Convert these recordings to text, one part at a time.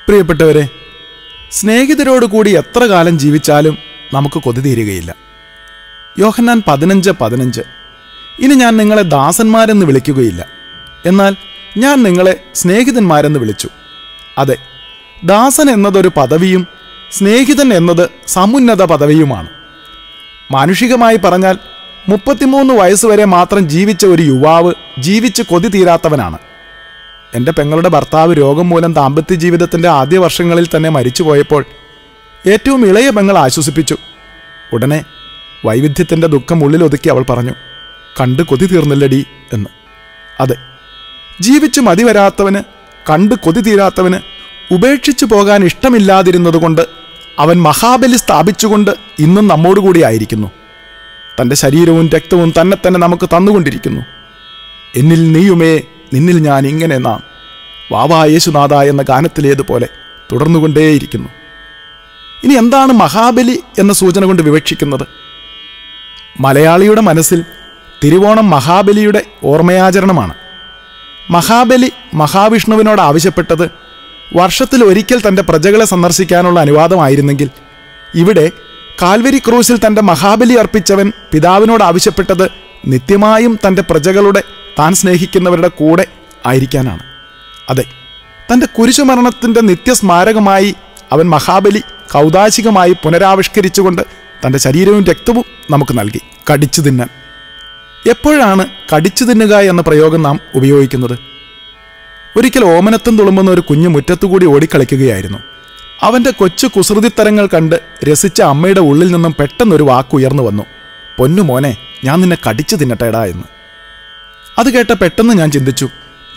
പ്രിയപ്പെട്ടവരെ, സ്നേഹിതരോടുകൂടി എത്ര കാലം ജീവിച്ചാലും നമുക്ക് കൊതി തീരുകയില്ല. യോഹന്നാൻ 15:15. ഇനി ഞാൻ നിങ്ങളെ ദാസന്മാരെന്ന് വിളിക്കുകയില്ല, എന്നാൽ ഞാൻ നിങ്ങളെ സ്നേഹിതന്മാരെന്ന് വിളിച്ചു. അതെ, ദാസൻ എന്നതൊരു പദവിയും സ്നേഹിതൻ എന്നത് സമുന്നത പദവിയുമാണ്. മാനുഷികമായി പറഞ്ഞാൽ 33 വയസ്സുവരെ മാത്രം ജീവിച്ച ഒരു യുവാവ് ജീവിച്ച് കൊതി തീരാത്തവനാണ്. എൻ്റെ പെങ്ങളുടെ ഭർത്താവ് രോഗം മൂലം ദാമ്പത്യ ജീവിതത്തിൻ്റെ ആദ്യ വർഷങ്ങളിൽ തന്നെ മരിച്ചുപോയപ്പോൾ ഏറ്റവും ഇളയ പെങ്ങൾ ആശ്വസിപ്പിച്ചു. ഉടനെ വൈവിധ്യത്തിൻ്റെ ദുഃഖം ഉള്ളിലൊതുക്കി അവൾ പറഞ്ഞു, കണ്ട് കൊതി തീർന്നില്ലടി എന്ന്. അതെ, ജീവിച്ചു മതി വരാത്തവന്, കണ്ട് കൊതി തീരാത്തവന്, ഉപേക്ഷിച്ചു പോകാൻ ഇഷ്ടമില്ലാതിരുന്നതുകൊണ്ട് അവൻ മഹാബലി സ്ഥാപിച്ചുകൊണ്ട് ഇന്നും നമ്മോടുകൂടി ആയിരിക്കുന്നു. തൻ്റെ ശരീരവും രക്തവും തന്നെ തന്നെ നമുക്ക് തന്നുകൊണ്ടിരിക്കുന്നു. എന്നിൽ നീയുമേ, നിന്നിൽ ഞാൻ, ഇങ്ങനെ നാം, വാവാ യേശുനാഥ എന്ന ഗാനത്തിലേതുപോലെ തുടർന്നുകൊണ്ടേയിരിക്കുന്നു. ഇനി എന്താണ് മഹാബലി എന്ന സൂചന കൊണ്ട് വിവക്ഷിക്കുന്നത്? മലയാളിയുടെ മനസ്സിൽ തിരുവോണം മഹാബലിയുടെ ഓർമ്മയാചരണമാണ്. മഹാബലി മഹാവിഷ്ണുവിനോട് ആവശ്യപ്പെട്ടത് വർഷത്തിൽ ഒരിക്കൽ തൻ്റെ പ്രജകളെ സന്ദർശിക്കാനുള്ള അനുവാദമായിരുന്നെങ്കിൽ, ഇവിടെ കാൽവരി ക്രൂസിൽ തൻ്റെ മഹാബലി അർപ്പിച്ചവൻ പിതാവിനോട് ആവശ്യപ്പെട്ടത് നിത്യമായും തൻ്റെ പ്രജകളുടെ, താൻ സ്നേഹിക്കുന്നവരുടെ കൂടെ ആയിരിക്കാനാണ്. അതെ, തൻ്റെ കുരിശുമരണത്തിൻ്റെ നിത്യസ്മാരകമായി അവൻ മഹാബലി കൗതാശികമായി പുനരാവിഷ്കരിച്ചുകൊണ്ട് തൻ്റെ ശരീരവും രക്തവും നമുക്ക് നൽകി കടിച്ചു തിന്നാൻ. എപ്പോഴാണ് കടിച്ചു തിന്നുക എന്ന പ്രയോഗം നാം ഉപയോഗിക്കുന്നത്? ഒരിക്കൽ ഓമനത്തും തുളുമ്പുന്ന ഒരു കുഞ്ഞു മുറ്റത്തുകൂടി ഓടിക്കളിക്കുകയായിരുന്നു. അവൻ്റെ കൊച്ചു കുസൃതിത്തരങ്ങൾ കണ്ട് രസിച്ച അമ്മയുടെ ഉള്ളിൽ നിന്നും പെട്ടെന്നൊരു വാക്കുയർന്നു വന്നു, പൊന്നു മോനെ, ഞാൻ നിന്നെ കടിച്ചു തിന്നട്ടേടാ എന്ന്. അത് കേട്ട പെട്ടെന്ന് ഞാൻ ചിന്തിച്ചു,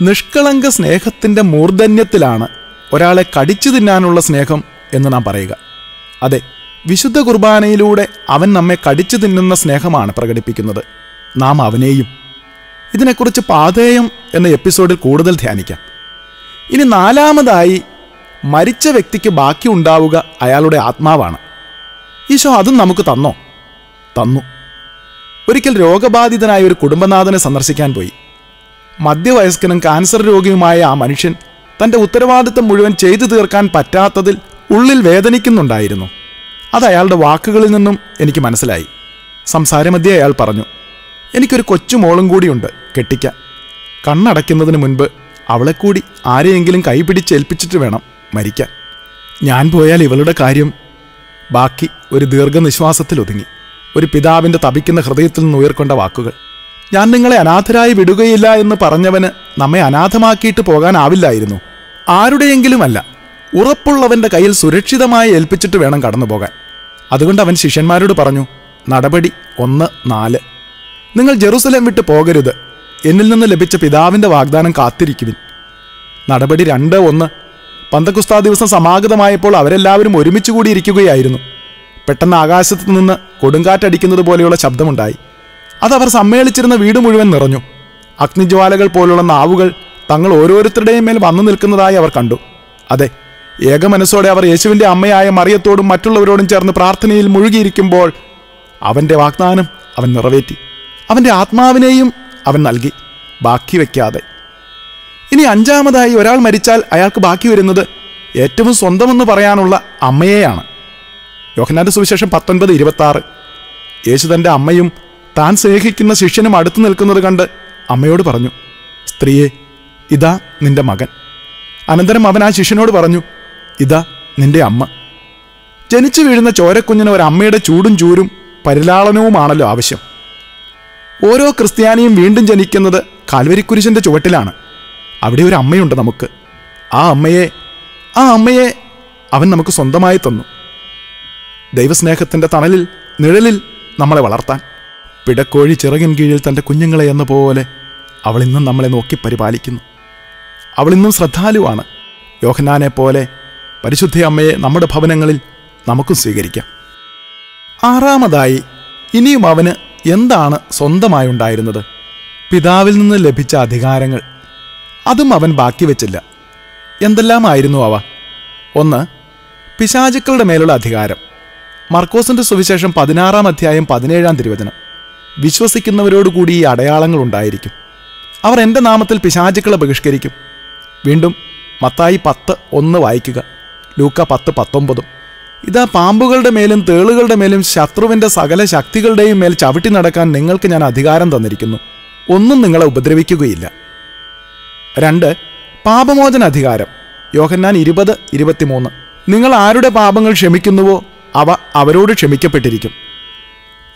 നിഷ്കളങ്ക സ്നേഹത്തിൻ്റെ മൂർധന്യത്തിലാണ് ഒരാളെ കടിച്ചു തിന്നാനുള്ള സ്നേഹം എന്ന് നാം പറയുക. അതെ, വിശുദ്ധ കുർബാനയിലൂടെ അവൻ നമ്മെ കടിച്ചു തിന്നുന്ന സ്നേഹമാണ് പ്രകടിപ്പിക്കുന്നത്, നാം അവനെയും. ഇതിനെക്കുറിച്ച് പാഥേയം എന്ന എപ്പിസോഡിൽ കൂടുതൽ ധ്യാനിക്കാം. ഇനി നാലാമതായി, മരിച്ച വ്യക്തിക്ക് ബാക്കി ഉണ്ടാവുക അയാളുടെ ആത്മാവാണ്. ഈശോ അതും നമുക്ക് തന്നോ? തന്നു. ഒരിക്കൽ രോഗബാധിതനായ ഒരു കുടുംബനാഥനെ സന്ദർശിക്കാൻ പോയി. മധ്യവയസ്കനും ക്യാൻസർ രോഗിയുമായ ആ മനുഷ്യൻ തൻ്റെ ഉത്തരവാദിത്തം മുഴുവൻ ചെയ്തു തീർക്കാൻ പറ്റാത്തതിൽ ഉള്ളിൽ വേദനിക്കുന്നുണ്ടായിരുന്നു. അത് അയാളുടെ വാക്കുകളിൽ നിന്നും എനിക്ക് മനസ്സിലായി. സംസാരമധ്യേ അയാൾ പറഞ്ഞു, എനിക്കൊരു കൊച്ചുമോളും കൂടിയുണ്ട് കെട്ടിക്കാൻ. കണ്ണടയ്ക്കുന്നതിന് മുൻപ് അവളെ കൂടി ആരെയെങ്കിലും കൈപിടിച്ചേൽപ്പിച്ചിട്ട് വേണം മരിക്കാൻ. ഞാൻ പോയാൽ ഇവളുടെ കാര്യം. ബാക്കി ഒരു ദീർഘനിശ്വാസത്തിൽ ഒതുങ്ങി. ഒരു പിതാവിൻ്റെ തപിക്കുന്ന ഹൃദയത്തിൽ നിന്ന് ഉയർക്കൊണ്ട വാക്കുകൾ. ഞാൻ നിങ്ങളെ അനാഥരായി വിടുകയില്ല എന്ന് പറഞ്ഞവന് നമ്മെ അനാഥമാക്കിയിട്ട് പോകാനാവില്ലായിരുന്നു. ആരുടെയെങ്കിലുമല്ല, ഉറപ്പുള്ളവൻ്റെ കയ്യിൽ സുരക്ഷിതമായി ഏൽപ്പിച്ചിട്ട് വേണം കടന്നു പോകാൻ. അതുകൊണ്ട് അവൻ ശിഷ്യന്മാരോട് പറഞ്ഞു, നടപടി 1:4, നിങ്ങൾ ജെറുസലേം വിട്ട് പോകരുത്, എന്നിൽ നിന്ന് ലഭിച്ച പിതാവിൻ്റെ വാഗ്ദാനം കാത്തിരിക്കുവിൻ. നടപടി 2:1, പന്തക്കുസ്താ ദിവസം സമാഗതമായപ്പോൾ അവരെല്ലാവരും ഒരുമിച്ച് കൂടിയിരിക്കുകയായിരുന്നു. പെട്ടെന്ന് ആകാശത്തു നിന്ന് കൊടുങ്കാറ്റടിക്കുന്നത് പോലെയുള്ള ശബ്ദമുണ്ടായി. അതവർ സമ്മേളിച്ചിരുന്ന വീട് മുഴുവൻ നിറഞ്ഞു. അഗ്നിജ്വാലകൾ പോലുള്ള നാവുകൾ തങ്ങൾ ഓരോരുത്തരുടെയും മേൽ വന്നു നിൽക്കുന്നതായി അവർ കണ്ടു. അതെ, ഏകമനസ്സോടെ അവർ യേശുവിൻ്റെ അമ്മയായ മറിയത്തോടും മറ്റുള്ളവരോടും ചേർന്ന് പ്രാർത്ഥനയിൽ മുഴുകിയിരിക്കുമ്പോൾ അവൻ്റെ വാഗ്ദാനം അവൻ നിറവേറ്റി. അവൻ്റെ ആത്മാവിനെയും അവൻ നൽകി, ബാക്കി വയ്ക്കാതെ. ഇനി അഞ്ചാമതായി, ഒരാൾ മരിച്ചാൽ അയാൾക്ക് ബാക്കി വരുന്നത് ഏറ്റവും സ്വന്തമെന്ന് പറയാനുള്ള അമ്മയെയാണ്. യോഹന്നാന്റെ സുവിശേഷം 19:26. യേശു തൻ്റെ അമ്മയും താൻ സ്നേഹിക്കുന്ന ശിഷ്യനും അടുത്തു നിൽക്കുന്നത് കണ്ട് അമ്മയോട് പറഞ്ഞു, സ്ത്രീയെ, ഇതാ നിന്റെ മകൻ. അനന്തരം അവൻ ആ ശിഷ്യനോട് പറഞ്ഞു, ഇതാ നിന്റെ അമ്മ. ജനിച്ചു വീഴുന്ന ചോരക്കുഞ്ഞിന് ഒരമ്മയുടെ ചൂടും ചൂരും പരിലാളനവുമാണല്ലോ ആവശ്യം. ഓരോ ക്രിസ്ത്യാനിയും വീണ്ടും ജനിക്കുന്നത് കാൽവരിക്കുരിശിൻ്റെ ചുവട്ടിലാണ്. അവിടെ ഒരു അമ്മയുണ്ട് നമുക്ക്. ആ അമ്മയെ അവൻ നമുക്ക് സ്വന്തമായി തന്നു. ദൈവസ്നേഹത്തിൻ്റെ തണലിൽ, നിഴലിൽ നമ്മളെ വളർത്താൻ. പിടക്കോഴി ചിറകിൻ കീഴിൽ തൻ്റെ കുഞ്ഞുങ്ങളെ എന്ന പോലെ അവൾ ഇന്നും നമ്മളെ നോക്കി പരിപാലിക്കുന്നു. അവളിന്നും ശ്രദ്ധാലുവാണ്. യോഹന്നാനെ പോലെ പരിശുദ്ധ അമ്മയെ നമ്മുടെ ഭവനങ്ങളിൽ നമുക്കും സ്വീകരിക്കാം. ആറാമതായി, ഇനിയും അവന് എന്താണ് സ്വന്തമായി ഉണ്ടായിരുന്നത്? പിതാവിൽ നിന്ന് ലഭിച്ച അധികാരങ്ങൾ. അതും അവൻ ബാക്കി വെച്ചില്ല. എന്തെല്ലാമായിരുന്നു അവ? 1, പിശാചുക്കളുടെ മേലുള്ള അധികാരം. മർക്കോസിൻ്റെ സുവിശേഷം 16-ാം അധ്യായം 17-ാം തിരുവചനം. വിശ്വസിക്കുന്നവരോടുകൂടി ഈ അടയാളങ്ങൾ ഉണ്ടായിരിക്കും. അവർ എൻ്റെ നാമത്തിൽ പിശാചുക്കളെ ബഹിഷ്കരിക്കും. വീണ്ടും മത്തായി 10:1 വായിക്കുക. ലൂക്ക 10:19. ഇതാ പാമ്പുകളുടെ മേലും തേളുകളുടെ മേലും ശത്രുവിൻ്റെ സകല ശക്തികളുടെയും മേൽ ചവിട്ടി നടക്കാൻ നിങ്ങൾക്ക് ഞാൻ അധികാരം തന്നിരിക്കുന്നു, ഒന്നും നിങ്ങളെ ഉപദ്രവിക്കുകയില്ല. 2. പാപമോചന അധികാരം. യോഹന്നാൻ 20:23. നിങ്ങൾ ആരുടെ പാപങ്ങൾ ക്ഷമിക്കുന്നുവോ അവ അവരോട് ക്ഷമിക്കപ്പെട്ടിരിക്കും.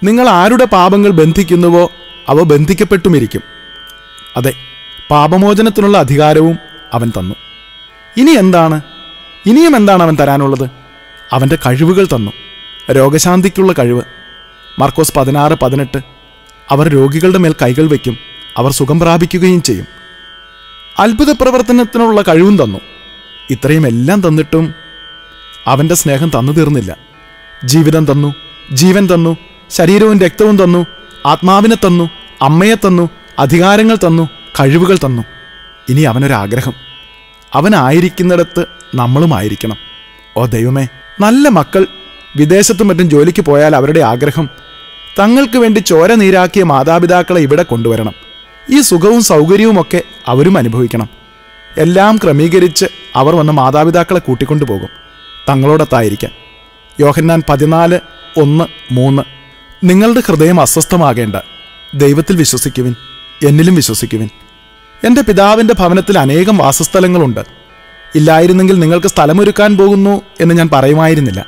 നിങ്ങൾ ആരുടെ പാപങ്ങൾ ബന്ധിക്കുന്നുവോ അവ ബന്ധിക്കപ്പെട്ടുമിരിക്കും. അതെ, പാപമോചനത്തിനുള്ള അധികാരവും അവൻ തന്നു. ഇനിയും എന്താണ് അവൻ തരാനുള്ളത്? അവൻ്റെ കഴിവുകൾ തന്നു. രോഗശാന്തിക്കുള്ള കഴിവ്. മർക്കോസ് 16:18. അവർ രോഗികളുടെ മേൽ കൈകൾ വയ്ക്കും, അവർ സുഖം പ്രാപിക്കുകയും ചെയ്യും. അത്ഭുത പ്രവർത്തനത്തിനുള്ള കഴിവും തന്നു. ഇത്രയും എല്ലാം തന്നിട്ടും അവൻ്റെ സ്നേഹം തന്നു തീർന്നില്ല. ജീവിതം തന്നു, ജീവൻ തന്നു, ശരീരവും രക്തവും തന്നു, ആത്മാവിനെ തന്നു, അമ്മയെ തന്നു, അധികാരങ്ങൾ തന്നു, കഴിവുകൾ തന്നു. ഇനി അവനൊരാഗ്രഹം. അവനായിരിക്കുന്നിടത്ത് നമ്മളുമായിരിക്കണം. ഓ ദൈവമേ, നല്ല മക്കൾ വിദേശത്തും മറ്റും ജോലിക്ക് പോയാൽ അവരുടെ ആഗ്രഹം തങ്ങൾക്ക് വേണ്ടി ചോര നീരാക്കിയ മാതാപിതാക്കളെ ഇവിടെ കൊണ്ടുവരണം. ഈ സുഖവും സൗകര്യവുമൊക്കെ അവരും അനുഭവിക്കണം. എല്ലാം ക്രമീകരിച്ച് അവർ വന്ന് മാതാപിതാക്കളെ കൂട്ടിക്കൊണ്ടുപോകും, തങ്ങളോടൊത്തായിരിക്കാൻ. യോഹന്നാൻ 14:1-3. നിങ്ങളുടെ ഹൃദയം അസ്വസ്ഥമാകേണ്ട, ദൈവത്തിൽ വിശ്വസിക്കുവിൻ, എന്നിലും വിശ്വസിക്കുവിൻ. എൻ്റെ പിതാവിൻ്റെ ഭവനത്തിൽ അനേകം വാസസ്ഥലങ്ങളുണ്ട്. ഇല്ലായിരുന്നെങ്കിൽ നിങ്ങൾക്ക് സ്ഥലമൊരുക്കാൻ പോകുന്നു എന്ന് ഞാൻ പറയുമായിരുന്നില്ല.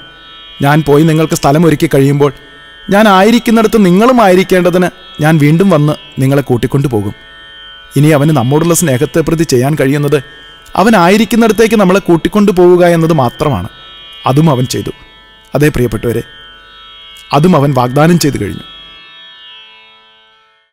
ഞാൻ പോയി നിങ്ങൾക്ക് സ്ഥലമൊരുക്കി കഴിയുമ്പോൾ ഞാൻ ആയിരിക്കുന്നിടത്ത് നിങ്ങളും ആയിരിക്കേണ്ടതിന് ഞാൻ വീണ്ടും വന്ന് നിങ്ങളെ കൂട്ടിക്കൊണ്ടുപോകും. ഇനി അവന് നമ്മോടുള്ള സ്നേഹത്തെ പ്രതി ചെയ്യാൻ കഴിയുന്നത് അവനായിരിക്കുന്നിടത്തേക്ക് നമ്മളെ കൂട്ടിക്കൊണ്ടു പോവുക എന്നത് മാത്രമാണ്. അതും അവൻ ചെയ്തു. അതേ പ്രിയപ്പെട്ടവരെ, അതും അവൻ വാഗ്ദാനം ചെയ്തു കഴിഞ്ഞു.